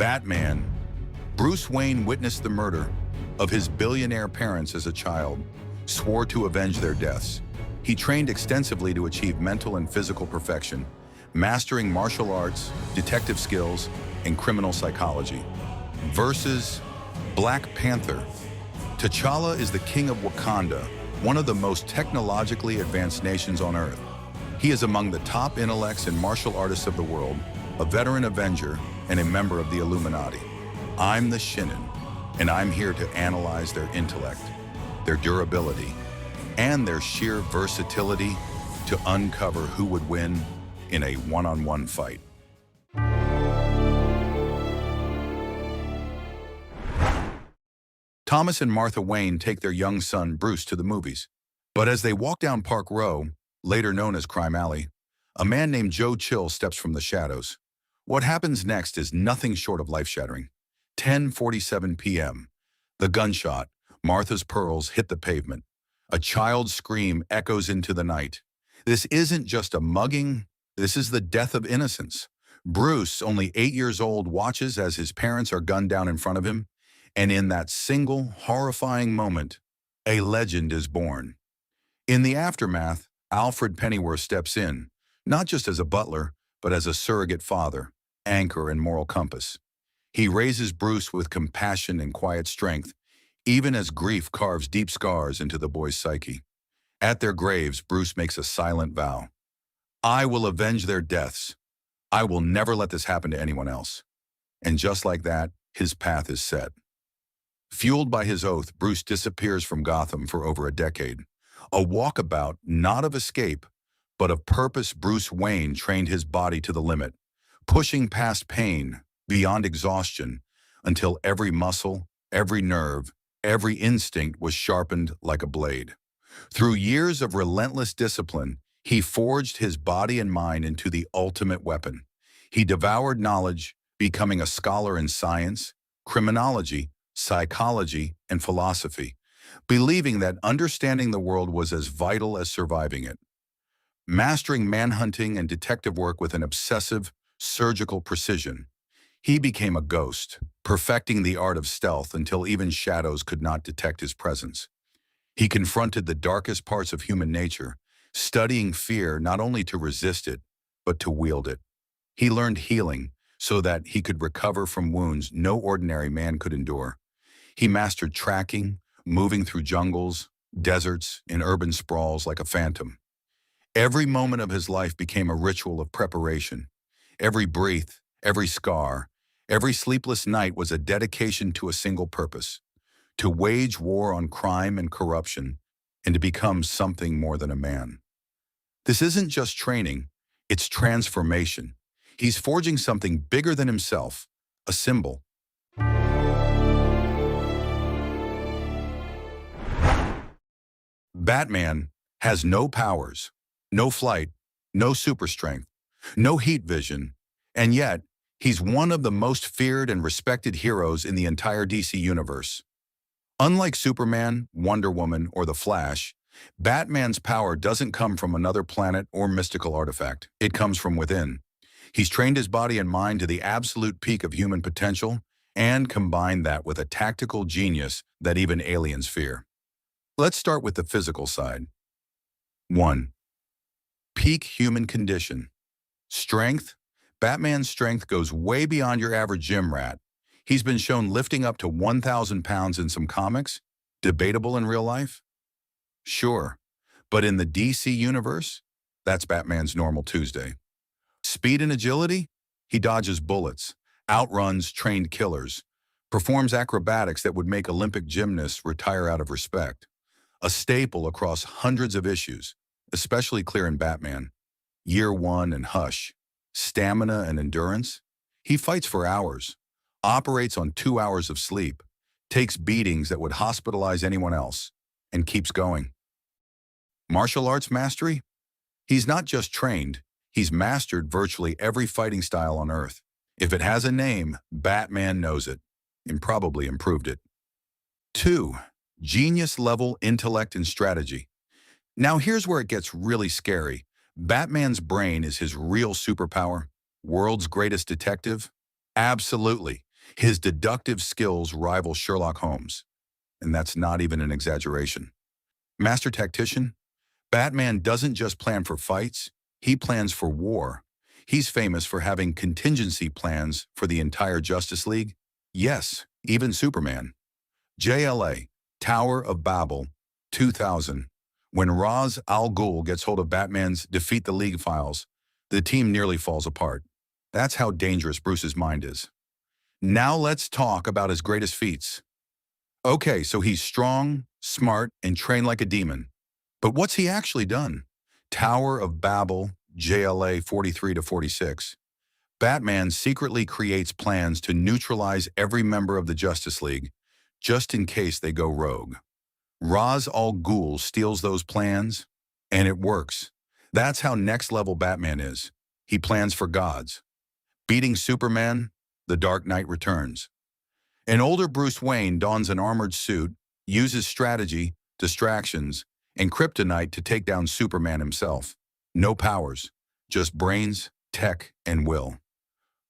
Batman. Bruce Wayne witnessed the murder of his billionaire parents as a child, swore to avenge their deaths. He trained extensively to achieve mental and physical perfection, mastering martial arts, detective skills, and criminal psychology. Versus Black Panther. T'Challa is the King of Wakanda, one of the most technologically advanced nations on Earth. He is among the top intellects and martial artists of the world, a veteran Avenger, and a member of the Illuminati. I'm the Shinin, and I'm here to analyze their intellect, their durability, and their sheer versatility to uncover who would win in a one-on-one fight. Thomas and Martha Wayne take their young son Bruce to the movies. But as they walk down Park Row, later known as Crime Alley, a man named Joe Chill steps from the shadows. What happens next is nothing short of life-shattering. 10:47 p.m. The gunshot, Martha's pearls, hit the pavement. A child's scream echoes into the night. This isn't just a mugging, this is the death of innocence. Bruce, only 8 years old, watches as his parents are gunned down in front of him, and in that single, horrifying moment, a legend is born. In the aftermath, Alfred Pennyworth steps in, not just as a butler, but as a surrogate father, anchor and moral compass. He raises Bruce with compassion and quiet strength, even as grief carves deep scars into the boy's psyche. At their graves, Bruce makes a silent vow. I will avenge their deaths. I will never let this happen to anyone else. And just like that, his path is set. Fueled by his oath, Bruce disappears from Gotham for over a decade. A walkabout, not of escape, but of purpose. Bruce Wayne trained his body to the limit, pushing past pain, beyond exhaustion, until every muscle, every nerve, every instinct was sharpened like a blade. Through years of relentless discipline, he forged his body and mind into the ultimate weapon. He devoured knowledge, becoming a scholar in science, criminology, psychology, and philosophy, believing that understanding the world was as vital as surviving it. Mastering manhunting and detective work with an obsessive, surgical precision, he became a ghost, perfecting the art of stealth until even shadows could not detect his presence. He confronted the darkest parts of human nature, studying fear not only to resist it, but to wield it. He learned healing so that he could recover from wounds no ordinary man could endure. He mastered tracking, moving through jungles, deserts, and urban sprawls like a phantom. Every moment of his life became a ritual of preparation. Every breath, every scar, every sleepless night was a dedication to a single purpose: to wage war on crime and corruption, and to become something more than a man. This isn't just training, it's transformation. He's forging something bigger than himself, a symbol. Batman has no powers, no flight, no super strength, no heat vision, and yet he's one of the most feared and respected heroes in the entire DC universe. Unlike Superman, Wonder Woman, or The Flash, Batman's power doesn't come from another planet or mystical artifact. It comes from within. He's trained his body and mind to the absolute peak of human potential and combined that with a tactical genius that even aliens fear. Let's start with the physical side. 1. Peak human condition. Strength. Batman's strength goes way beyond your average gym rat. He's been shown lifting up to 1,000 pounds in some comics. Debatable in real life? Sure. But in the DC universe, that's Batman's normal Tuesday. Speed and agility? He dodges bullets, outruns trained killers, performs acrobatics that would make Olympic gymnasts retire out of respect. A staple across hundreds of issues, especially clear in Batman. Year One and Hush. Stamina and endurance? He fights for hours, operates on 2 hours of sleep, takes beatings that would hospitalize anyone else, and keeps going. Martial arts mastery? He's not just trained, he's mastered virtually every fighting style on Earth. If it has a name, Batman knows it, and probably improved it. 2. Genius-level intellect and strategy. Now here's where it gets really scary. Batman's brain is his real superpower. World's greatest detective? Absolutely. His deductive skills rival Sherlock Holmes, and that's not even an exaggeration. Master tactician, Batman doesn't just plan for fights, he plans for war. He's famous for having contingency plans for the entire Justice League. Yes, even Superman. JLA, Tower of Babel, 2000. When Ra's al Ghul gets hold of Batman's Defeat the League files, the team nearly falls apart. That's how dangerous Bruce's mind is. Now let's talk about his greatest feats. Okay, so he's strong, smart, and trained like a demon. But what's he actually done? Tower of Babel, JLA 43 to 46. Batman secretly creates plans to neutralize every member of the Justice League, just in case they go rogue. Ra's al Ghul steals those plans, and it works. That's how next-level Batman is. He plans for gods. Beating Superman, The Dark Knight returns. An older Bruce Wayne dons an armored suit, uses strategy, distractions, and kryptonite to take down Superman himself. No powers, just brains, tech, and will.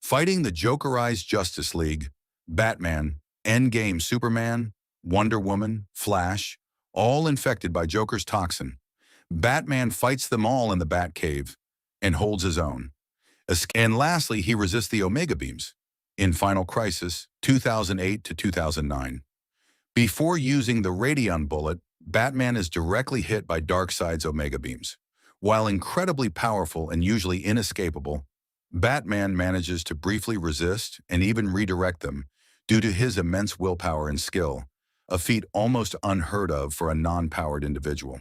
Fighting the Jokerized Justice League, Batman, Endgame Superman, Wonder Woman, Flash, all infected by Joker's toxin. Batman fights them all in the Batcave and holds his own. And lastly, he resists the Omega Beams in Final Crisis, 2008 to 2009. Before using the Radion bullet, Batman is directly hit by Darkseid's Omega Beams. While incredibly powerful and usually inescapable, Batman manages to briefly resist and even redirect them due to his immense willpower and skill, a feat almost unheard of for a non-powered individual.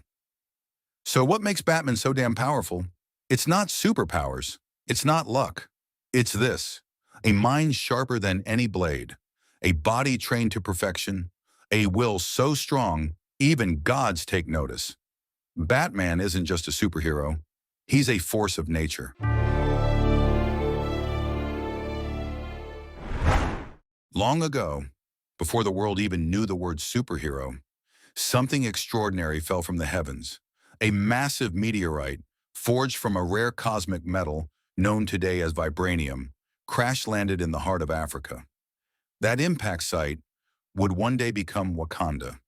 So what makes Batman so damn powerful? It's not superpowers. It's not luck. It's this: a mind sharper than any blade, a body trained to perfection, a will so strong even gods take notice. Batman isn't just a superhero. He's a force of nature. Long ago, before the world even knew the word superhero, something extraordinary fell from the heavens. A massive meteorite, forged from a rare cosmic metal known today as Vibranium, crash-landed in the heart of Africa. That impact site would one day become Wakanda.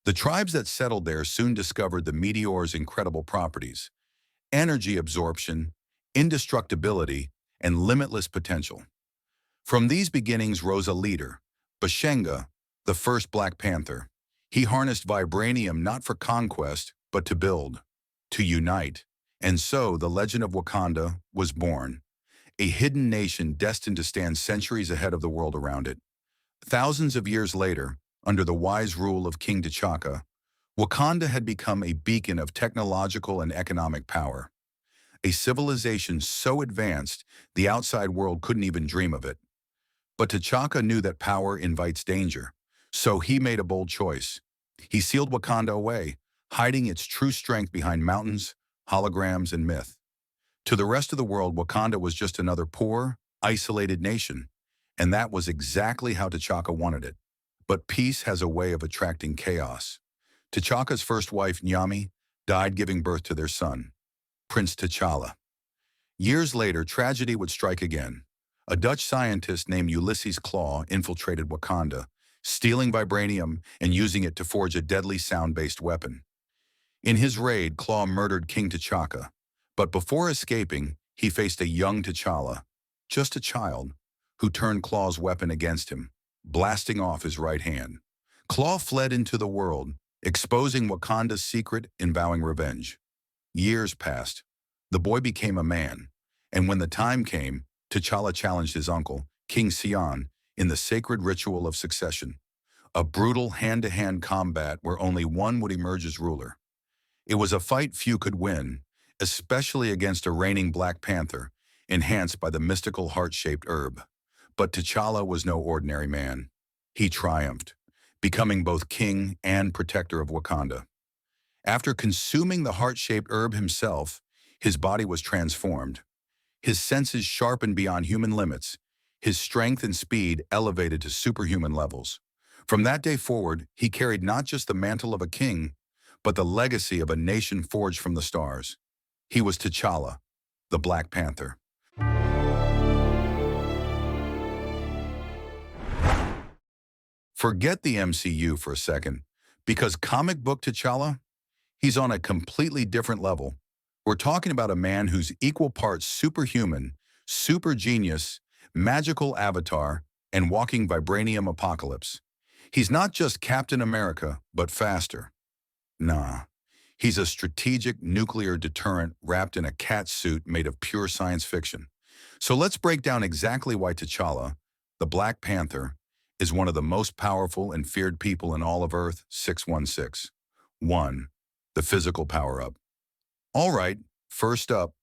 The tribes that settled there soon discovered the meteor's incredible properties: energy absorption, indestructibility, and limitless potential. From these beginnings rose a leader, Bashenga, the first Black Panther. He harnessed vibranium not for conquest, but to build, to unite. And so the legend of Wakanda was born, a hidden nation destined to stand centuries ahead of the world around it. Thousands of years later, under the wise rule of King T'Chaka, Wakanda had become a beacon of technological and economic power. A civilization so advanced, the outside world couldn't even dream of it. But T'Chaka knew that power invites danger, so he made a bold choice. He sealed Wakanda away, hiding its true strength behind mountains, holograms, and myth. To the rest of the world, Wakanda was just another poor, isolated nation, and that was exactly how T'Chaka wanted it. But peace has a way of attracting chaos. T'Chaka's first wife, Nyami, died giving birth to their son, Prince T'Challa. Years later, tragedy would strike again. A Dutch scientist named Ulysses Claw infiltrated Wakanda, stealing vibranium and using it to forge a deadly sound-based weapon. In his raid, Claw murdered King T'Chaka, but before escaping, he faced a young T'Challa, just a child, who turned Claw's weapon against him, blasting off his right hand. Claw fled into the world, exposing Wakanda's secret and vowing revenge. Years passed. The boy became a man, and when the time came, T'Challa challenged his uncle, King Sion, in the sacred ritual of succession, a brutal hand-to-hand combat where only one would emerge as ruler. It was a fight few could win, especially against a reigning Black Panther, enhanced by the mystical heart-shaped herb. But T'Challa was no ordinary man. He triumphed, becoming both king and protector of Wakanda. After consuming the heart-shaped herb himself, his body was transformed. His senses sharpened beyond human limits, his strength and speed elevated to superhuman levels. From that day forward, he carried not just the mantle of a king, but the legacy of a nation forged from the stars. He was T'Challa, the Black Panther. Forget the MCU for a second, because comic book T'Challa, he's on a completely different level. We're talking about a man who's equal parts superhuman, super genius, magical avatar, and walking vibranium apocalypse. He's not just Captain America, but faster. Nah, he's a strategic nuclear deterrent wrapped in a cat suit made of pure science fiction. So let's break down exactly why T'Challa, the Black Panther, is one of the most powerful and feared people in all of Earth. 616. 1. The physical power-up. All right, first up,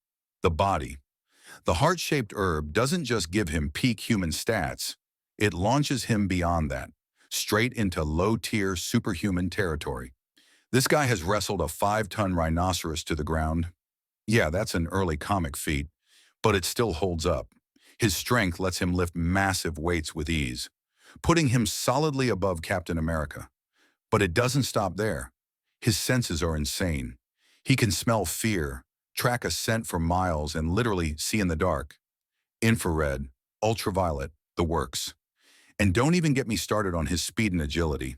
the body. The heart-shaped herb doesn't just give him peak human stats, it launches him beyond that, straight into low-tier superhuman territory. This guy has wrestled a 5-ton rhinoceros to the ground. Yeah, that's an early comic feat, but it still holds up. His strength lets him lift massive weights with ease, putting him solidly above Captain America. But it doesn't stop there. His senses are insane. He can smell fear, track a scent for miles, and literally see in the dark. Infrared, ultraviolet, the works. And don't even get me started on his speed and agility.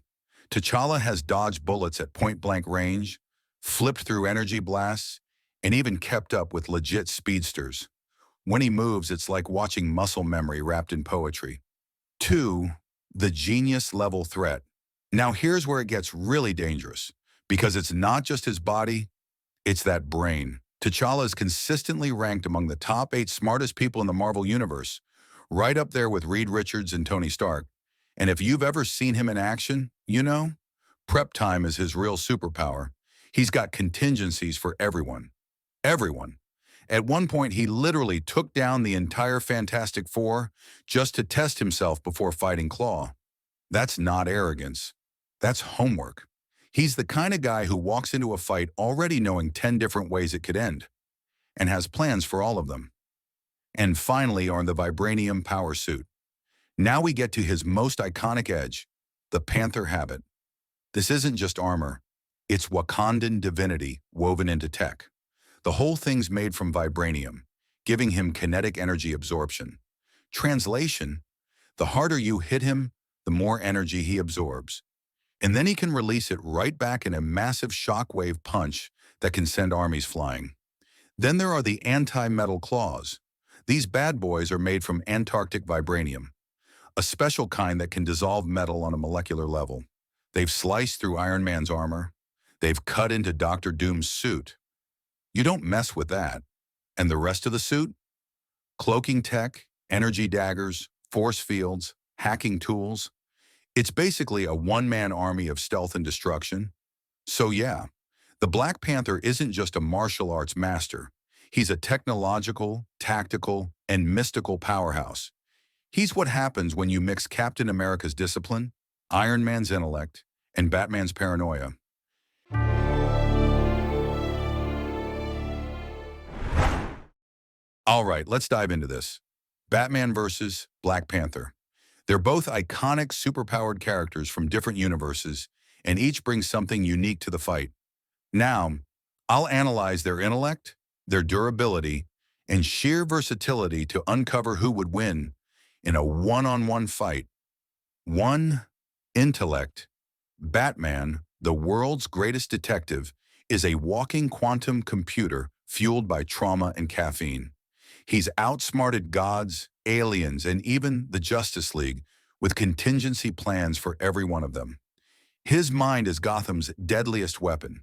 T'Challa has dodged bullets at point-blank range, flipped through energy blasts, and even kept up with legit speedsters. When he moves, it's like watching muscle memory wrapped in poetry. 2. The genius-level threat. Now here's where it gets really dangerous, because it's not just his body, it's that brain. T'Challa is consistently ranked among the top 8 smartest people in the Marvel Universe, right up there with Reed Richards and Tony Stark. And if you've ever seen him in action, you know, prep time is his real superpower. He's got contingencies for everyone. Everyone. At one point, he literally took down the entire Fantastic Four just to test himself before fighting Claw. That's not arrogance. That's homework. He's the kind of guy who walks into a fight already knowing 10 different ways it could end, and has plans for all of them. And finally, on the Vibranium power suit. Now we get to his most iconic edge, the Panther habit. This isn't just armor. It's Wakandan divinity woven into tech. The whole thing's made from vibranium, giving him kinetic energy absorption. Translation: the harder you hit him, the more energy he absorbs. And then he can release it right back in a massive shockwave punch that can send armies flying. Then there are the anti-metal claws. These bad boys are made from Antarctic vibranium, a special kind that can dissolve metal on a molecular level. They've sliced through Iron Man's armor. They've cut into Dr. Doom's suit. You don't mess with that. And the rest of the suit? Cloaking tech, energy daggers, force fields, hacking tools. It's basically a one-man army of stealth and destruction. So yeah, the Black Panther isn't just a martial arts master. He's a technological, tactical, and mystical powerhouse. He's what happens when you mix Captain America's discipline, Iron Man's intellect, and Batman's paranoia. All right, let's dive into this. Batman versus Black Panther. They're both iconic, superpowered characters from different universes, and each brings something unique to the fight. Now, I'll analyze their intellect, their durability, and sheer versatility to uncover who would win in a one-on-one fight. 1. Intellect. Batman, the world's greatest detective, is a walking quantum computer fueled by trauma and caffeine. He's outsmarted gods, aliens, and even the Justice League with contingency plans for every one of them. His mind is Gotham's deadliest weapon.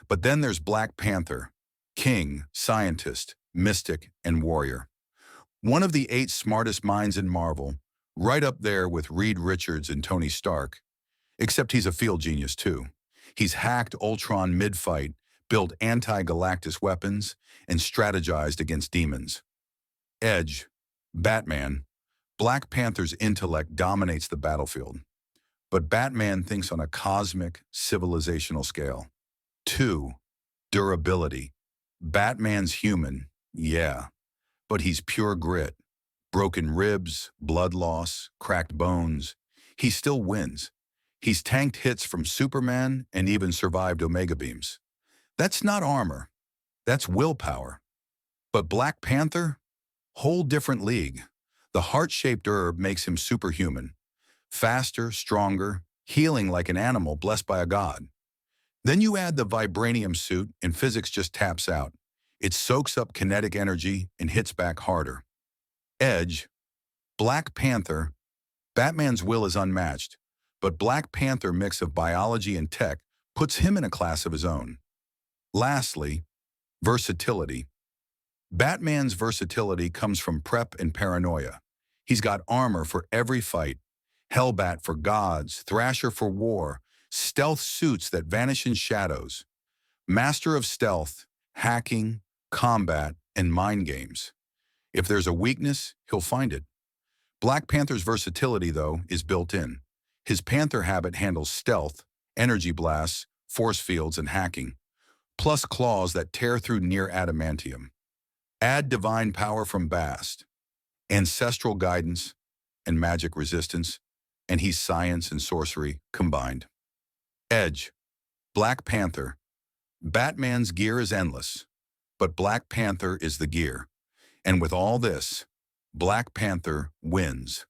But then there's Black Panther, king, scientist, mystic, and warrior. One of the 8 smartest minds in Marvel, right up there with Reed Richards and Tony Stark. Except he's a field genius too. He's hacked Ultron mid-fight, built anti-Galactus weapons, and strategized against demons. Edge, Batman. Black Panther's intellect dominates the battlefield, but Batman thinks on a cosmic, civilizational scale. 2. Durability. Batman's human, yeah, but he's pure grit. Broken ribs, blood loss, cracked bones. He still wins. He's tanked hits from Superman and even survived Omega beams. That's not armor. That's willpower. But Black Panther? Whole different league. The heart-shaped herb makes him superhuman. Faster, stronger, healing like an animal blessed by a god. Then you add the Vibranium suit and physics just taps out. It soaks up kinetic energy and hits back harder. Edge, Black Panther. Batman's will is unmatched, but Black Panther mix of biology and tech puts him in a class of his own. Lastly, versatility. Batman's versatility comes from prep and paranoia. He's got armor for every fight, Hellbat for gods, Thrasher for war, stealth suits that vanish in shadows, master of stealth, hacking, combat, and mind games. If there's a weakness, he'll find it. Black Panther's versatility, though, is built in. His Panther habit handles stealth, energy blasts, force fields, and hacking, plus claws that tear through near adamantium. Add divine power from Bast, ancestral guidance, and magic resistance, and he's science and sorcery combined. Edge, Black Panther. Batman's gear is endless, but Black Panther is the gear. And with all this, Black Panther wins.